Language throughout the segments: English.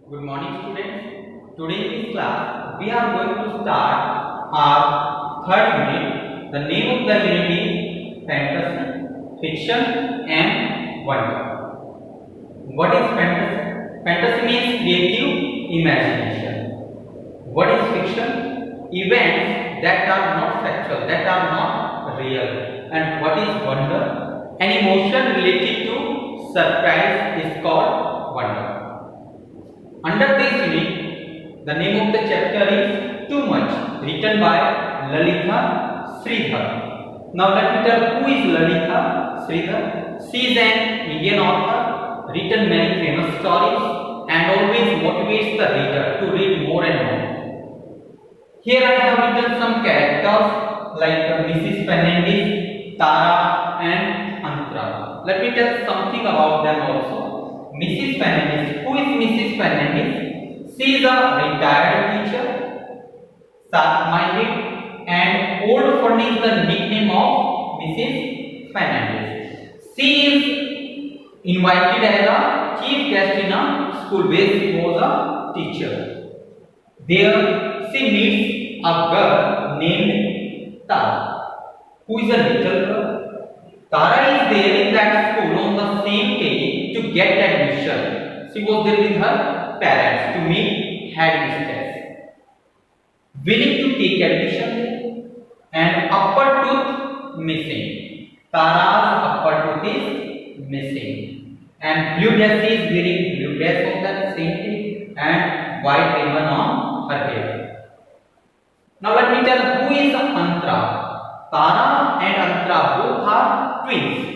Good morning, students. Today in this class, we are going to start our third unit. The name of the unit is Fantasy, Fiction and Wonder. What is fantasy? Fantasy means creative imagination. What is fiction? Events that are not factual, that are not real. And what is wonder? An emotion related to surprise is called wonder. Under this unit, the name of the chapter is Too Much, written by Lalitha Sridhar. Now let me tell who is Lalitha Sridhar. She is an Indian author, written many famous stories and always motivates the reader to read more and more. Here I have written some characters like Mrs. Fernandez, Tara and Antra. Let me tell something about them also. Mrs. Fernandez. Who is Mrs. Fernandez? She is a retired teacher, sharp-minded and old furnished the nickname of Mrs. Fernandez. She is invited as a chief guest in a school where she was a teacher. There she meets a girl named Tara, who is a little girl. Tara is there in that school on the same day to get admission. She was there with her parents to meet headmistress. Willing to take admission and upper tooth missing. Tara's upper tooth is missing. And blue dress is wearing blue dress on that same day and white ribbon on her hair. Now let me tell who is Antra. Tara and Antra both are twins.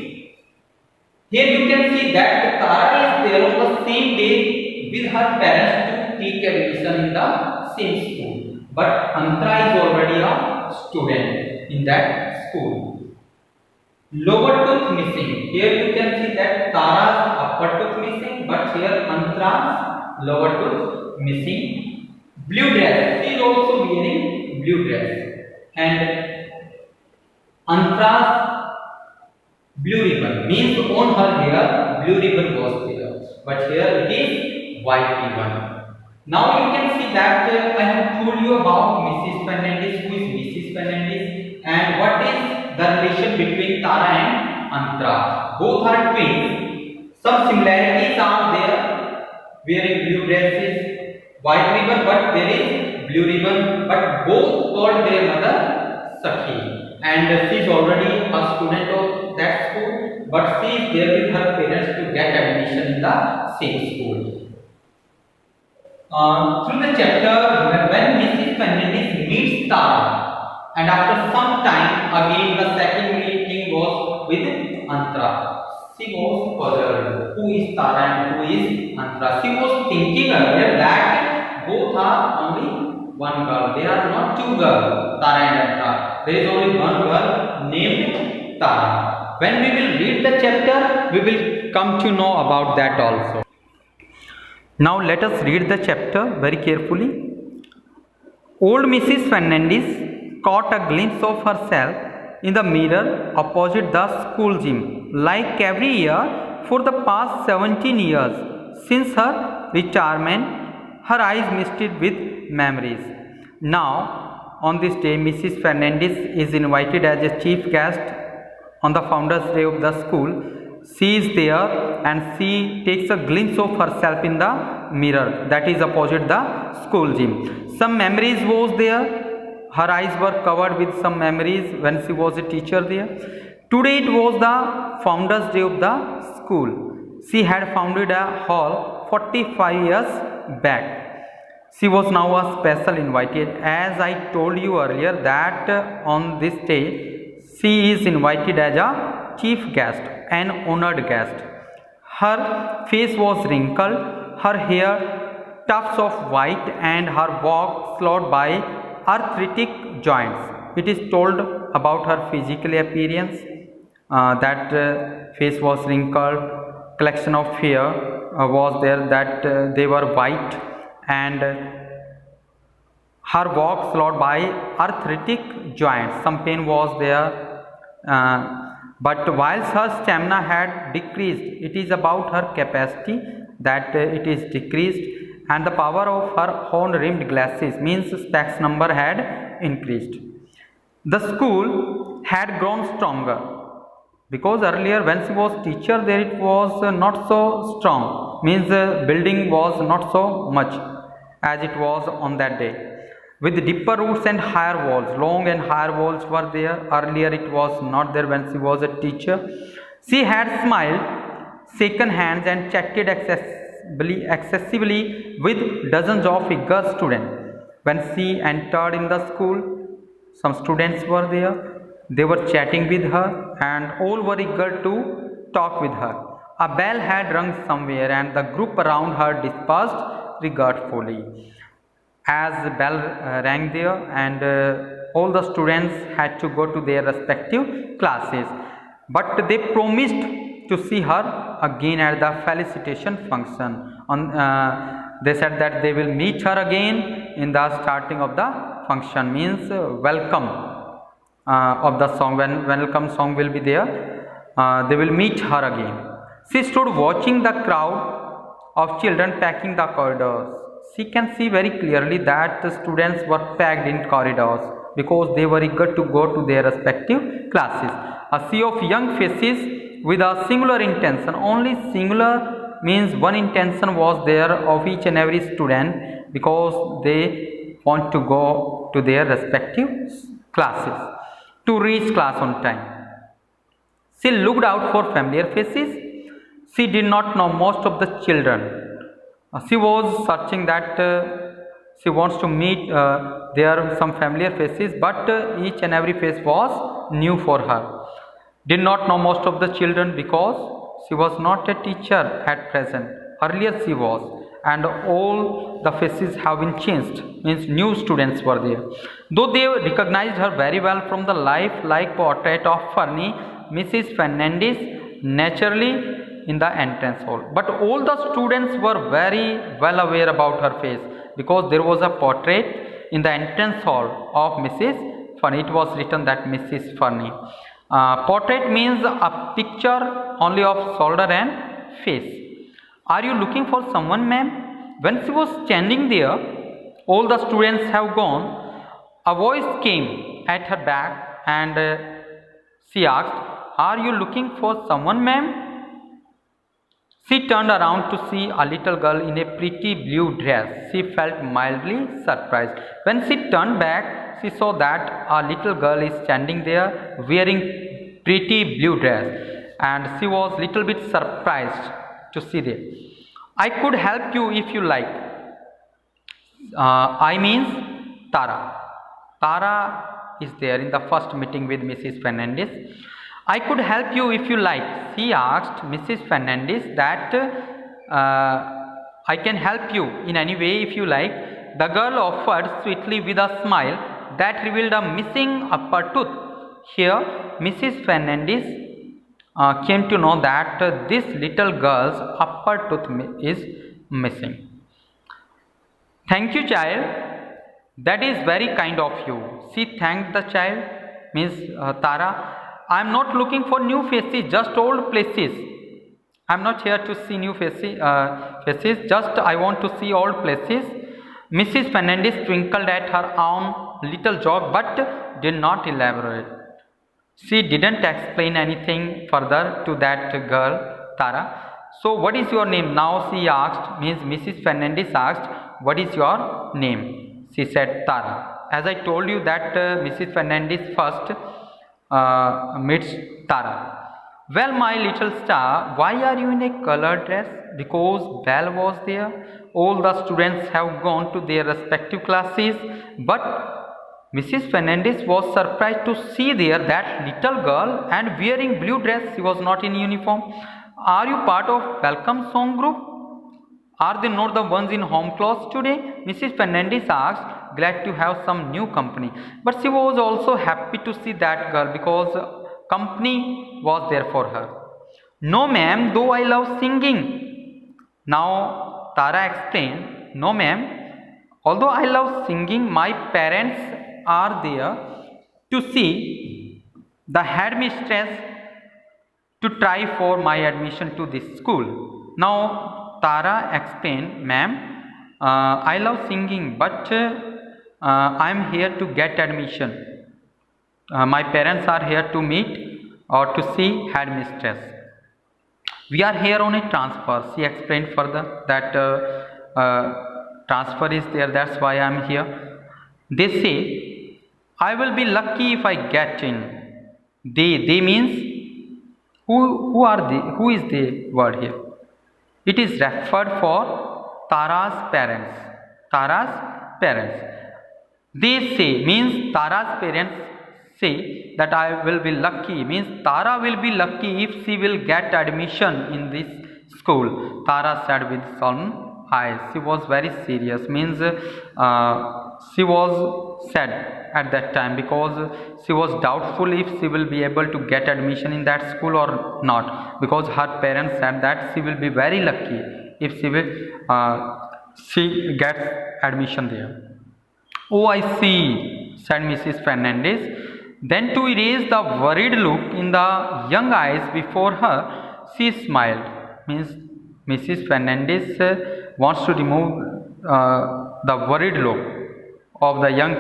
Here you can see that Tara is there on the same day with her parents to take admission in the same school. But Antra is already a student in that school. Lower tooth missing. Here you can see that Tara's upper tooth missing, but here Antra's lower tooth missing. Blue dress. She is also wearing blue dress. And Antra's blue ribbon means on her hair blue ribbon was there, but here it is white ribbon. Now you can see that I have told you about Mrs. Fernandez. Who is Mrs. Fernandez and what is the relation between Tara and Antra? Both are twins. Some similarities are there, wearing blue dresses, white ribbon, but there is blue ribbon, but both called their mother Sakhi. And she is already a student of that school, but she is there with her parents to get admission in the same school. Through the chapter, when Mrs. Fernandez meets Tara, and after some time again the second meeting was with Antra. She was puzzled. Who is Tara and who is Antra? She was thinking earlier that both are only one girl. They are not two girls, Tara and Antra. There is only one girl named Tara. When we will read the chapter, we will come to know about that also. Now let us read the chapter very carefully. Old Mrs. Fernandez caught a glimpse of herself in the mirror opposite the school gym. Like every year for the past 17 years since her retirement, her eyes misted with memories. Now, on this day, Mrs. Fernandez is invited as a chief guest on the founders day of the school. She is there and she takes a glimpse of herself in the mirror that is opposite the school gym. Some memories was there. Her eyes were covered with some memories when she was a teacher there. Today it was the founders day of the school. She had founded a hall 45 years back. She was now a special invited. As I told you earlier that on this day she is invited as a chief guest, an honored guest. Her face was wrinkled, her hair tufts of white and her walk slowed by arthritic joints. It is told about her physical appearance that face was wrinkled, collection of hair was there that they were white and her walk slowed by arthritic joints. Some pain was there, but whilst her stamina had decreased, it is about her capacity that it is decreased, and the power of her horn-rimmed glasses means specs number had increased. The school had grown stronger because earlier when she was teacher there it was not so strong, means the building was not so much as it was on that day, with deeper roots and higher walls. Long and higher walls were there. Earlier it was not there when she was a teacher. She had smiled, shaken hands and chatted excessively with dozens of eager students. When she entered in the school, some students were there. They were chatting with her and all were eager to talk with her. A bell had rung somewhere and the group around her dispersed regardfully. As the bell rang there and all the students had to go to their respective classes, but they promised to see her again at the felicitation function. They said that they will meet her again in the starting of the function, means welcome of the song. When welcome song will be there, they will meet her again. She stood watching the crowd of children packing the corridors. She can see very clearly that the students were packed in corridors because they were eager to go to their respective classes. A sea of young faces with a singular intention. Only singular means one intention was there of each and every student, because they want to go to their respective classes, to reach class on time. She looked out for familiar faces. She did not know most of the children. She was searching that she wants to meet there are some familiar faces, but each and every face was new for her. Did not know most of the children because she was not a teacher at present. Earlier she was, and all the faces have been changed, means new students were there. Though they recognized her very well from the life-like portrait of Fernie, Mrs. Fernandez naturally in the entrance hall. But all the students were very well aware about her face because there was a portrait in the entrance hall of Mrs. Fernie. It was written that Mrs. Fernie. Portrait means a picture only of shoulder and face. Are you looking for someone, ma'am? When she was standing there, all the students have gone. A voice came at her back and she asked, "Are you looking for someone, ma'am?" She turned around to see a little girl in a pretty blue dress. She felt mildly surprised. When she turned back, she saw that a little girl is standing there wearing pretty blue dress, and she was little bit surprised to see that. "I could help you if you like." I means Tara. Tara is there in the first meeting with Mrs. Fernandez. "I could help you if you like." She asked Mrs. Fernandez that I can help you in any way if you like. The girl offered sweetly with a smile that revealed a missing upper tooth. Here Mrs. Fernandez came to know that this little girl's upper tooth is missing. "Thank you, child. That is very kind of you." She thanked the child, Miss Tara. "I am not looking for new faces, just old places. I am not here to see new faces, just I want to see old places." Mrs. Fernandez twinkled at her own little joke but did not elaborate. She didn't explain anything further to that girl, Tara. "So what is your name now?" she asked. Mrs. Fernandez asked, "What is your name?" She said, "Tara." As I told you that Mrs. Fernandez first meets Tara. "Well, my little star, why are you in a colored dress?" Because Belle was there. All the students have gone to their respective classes, but Mrs. Fernandez was surprised to see there that little girl and wearing blue dress. She was not in uniform. "Are you part of welcome song group? Are they not the ones in home clothes today?" Mrs. Fernandez asked, glad to have some new company. But she was also happy to see that girl because company was there for her. "No, ma'am, though I love singing." Now Tara explained, "No, ma'am, although I love singing, my parents are there to see the headmistress to try for my admission to this school." Now Tara explained, "Ma'am, I love singing, but I am here to get admission. My parents are here to meet or to see headmistress. We are here on a transfer. She explained further that transfer is there, that's why I am here. They say, I will be lucky if I get in. They means who are they? Who is the word here? It is referred for Tara's parents. Tara's parents. They say means Tara's parents say that I will be lucky, means Tara will be lucky if she will get admission in this school. Tara said with solemn eyes. She was very serious, means she was sad at that time because she was doubtful if she will be able to get admission in that school or not, because her parents said that she will be very lucky if she gets admission there. Oh, I see, said Mrs. Fernandez. Then, to erase the worried look in the young eyes before her, she smiled. Means Mrs. Fernandez wants to remove the worried look of the young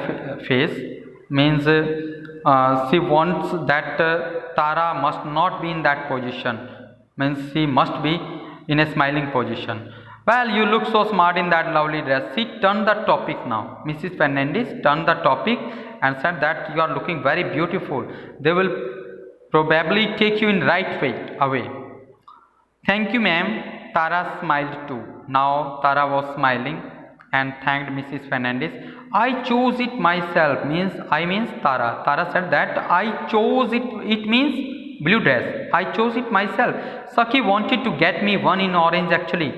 face. Means she wants that Tara must not be in that position. Means she must be in a smiling position. Well, you look so smart in that lovely dress. She turned the topic now. Mrs. Fernandez turned the topic and said that you are looking very beautiful. They will probably take you in right way away. Thank you, ma'am. Tara smiled too. Now Tara was smiling and thanked Mrs. Fernandez. I chose it myself. Means Tara. Tara said that I chose it. It means blue dress. I chose it myself. Sakhi wanted to get me one in orange actually.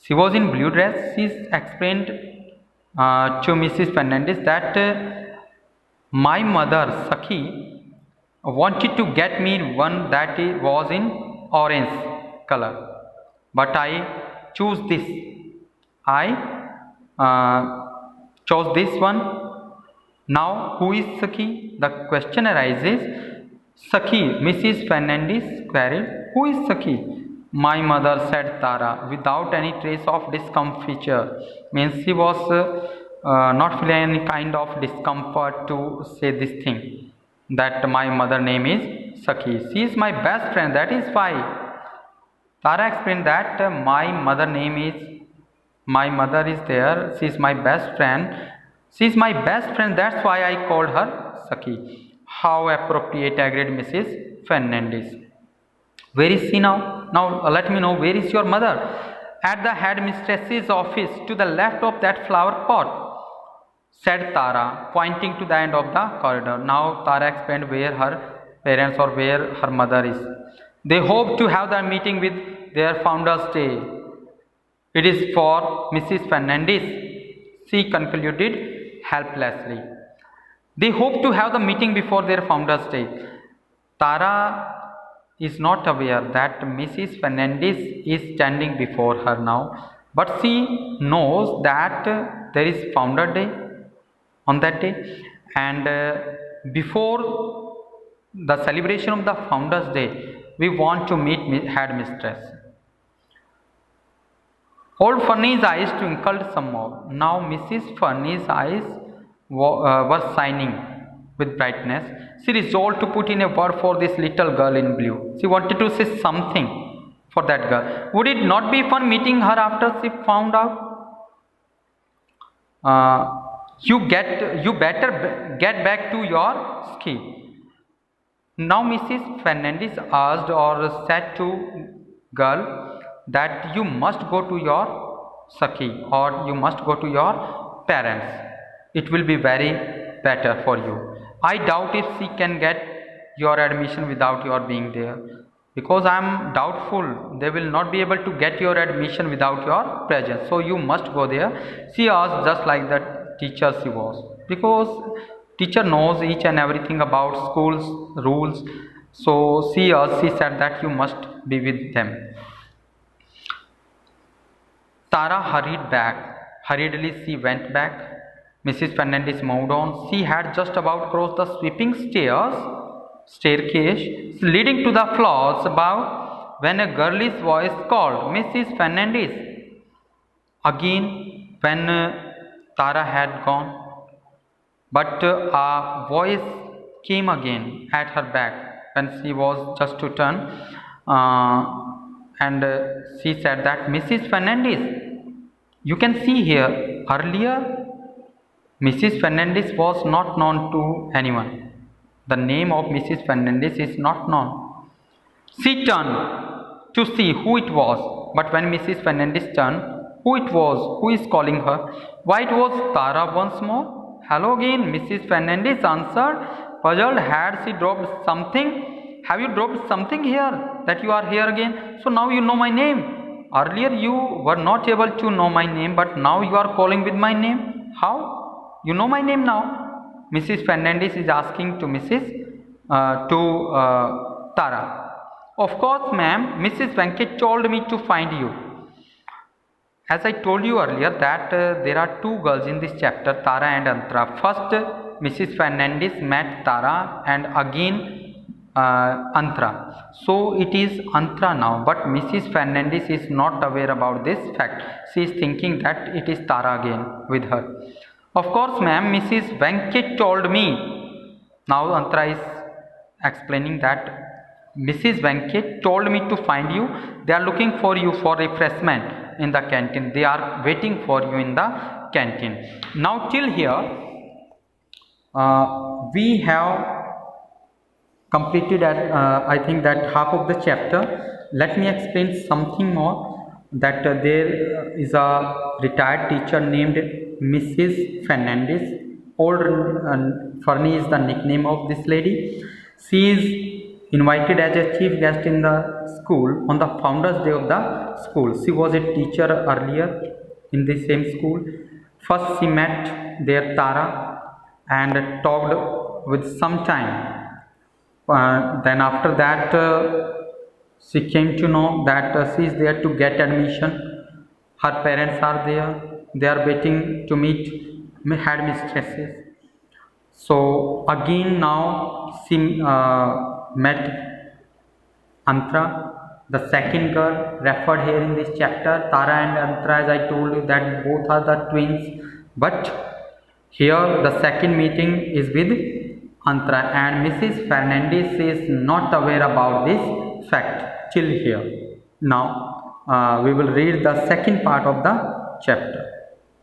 She was in blue dress. She explained to Mrs. Fernandez that my mother, Sakhi, wanted to get me one that was in orange color. But I chose this. I chose this one. Now, who is Sakhi? The question arises. Sakhi, Mrs. Fernandez queried, who is Sakhi? My mother, said Tara, without any trace of discomfiture. Means she was not feeling any kind of discomfort to say this thing, that my mother name is Sakhi. She is my best friend, that is why. Tara explained that my mother is there, she is my best friend. She is my best friend, that's why I called her Sakhi. How appropriate, agreed Mrs. Fernandez. Where is she now? Now let me know, where is your mother? At the headmistress's office, to the left of that flower pot, said Tara, pointing to the end of the corridor. Now Tara explained where her parents or where her mother is. They hope to have the meeting with their Founders' Day. It is for Mrs. Fernandez, she concluded helplessly. They hope to have the meeting before their Founders' Day. Tara is not aware that Mrs. Fernandez is standing before her now, but she knows that there is Founder Day on that day, and before the celebration of the Founders Day, we want to meet headmistress. Old Fernie's eyes twinkled some more. Now Mrs. Fernie's eyes were shining with brightness. She resolved to put in a word for this little girl in blue. She wanted to say something for that girl. Would it not be fun meeting her after she found out? You better get back to your ski. Now Mrs. Fernandez asked or said to girl that you must go to your Sakhi or you must go to your parents. It will be very better for you. I doubt if she can get your admission without your being there, because I am doubtful they will not be able to get your admission without your presence. So you must go there. She asked just like the teacher she was, because teacher knows each and everything about school's rules. So she said that you must be with them. Tara hurriedly she went back. Mrs. Fernandez moved on. She had just about crossed the sweeping staircase leading to the floors above when a girlish voice called, Mrs. Fernandez. again when Tara had gone, but a voice came again at her back when she was just to turn, and she said that Mrs. Fernandez, you can see here earlier Mrs. Fernandez was not known to anyone. The name of Mrs. Fernandez is not known. She turned to see who it was, but when Mrs. Fernandez turned, who it was, who is calling her? Why, it was Tara once more. Hello again, Mrs. Fernandez answered, puzzled. Had she dropped something? Have you dropped something here that you are here again? So now you know my name. Earlier you were not able to know my name, but now you are calling with my name. How? You know my name now? Mrs. Fernandez is asking to Tara. Of course, ma'am, Mrs. Venkat told me to find you. As I told you earlier that there are two girls in this chapter, Tara and Antara. First, Mrs. Fernandez met Tara and again Antara. So it is Antara now, but Mrs. Fernandez is not aware about this fact. She is thinking that it is Tara again with her. Of course, ma'am, Mrs. Venkat told me. Now Antara is explaining that Mrs. Venkat told me to find you. They are looking for you for refreshment in the canteen. They are waiting for you in the canteen. Now till here we have completed I think that half of the chapter. Let me explain something more, that there is a retired teacher named Mrs. Fernandez. Old Fernie is the nickname of this lady. She is invited as a chief guest in the school on the founders day of the school. She was a teacher earlier in the same school. First she met their Tara and talked with some time. Then after that she came to know that she is there to get admission. Her parents are there. They are waiting to meet headmistresses. So again now she met Antara, the second girl referred here in this chapter. Tara and Antara, as I told you, that both are the twins, but here the second meeting is with Antara, and Mrs. Fernandez is not aware about this fact till here. Now we will read the second part of the chapter.